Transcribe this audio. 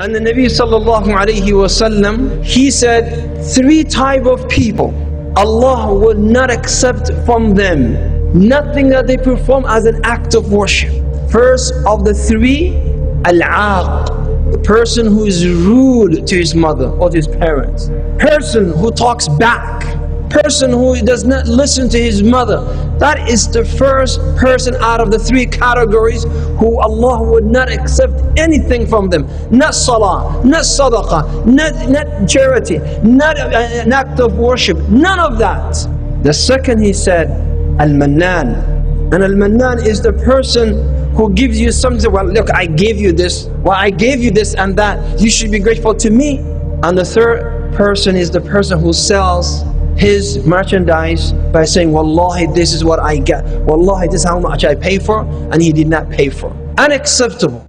And the Nabi sallallahu alayhi wasallam, he said, 3 type of people, Allah will not accept from them nothing that they perform as an act of worship. First of the 3, al-aaq, the person who is rude to his mother or to his parents, person who talks back, person who does not listen to his mother. That is the first person out of the 3 categories who Allah would not accept anything from them. Not salah, not sadaqah, not charity, not an act of worship, none of that. The second, he said, al-mannan. And al-mannan is the person who gives you something. Well, look, I gave you this. Well, I gave you this and that. You should be grateful to me. And the third person is the person who sells his merchandise by saying, Wallahi, this is what I get. Wallahi, this is how much I pay for, and he did not pay for. Unacceptable.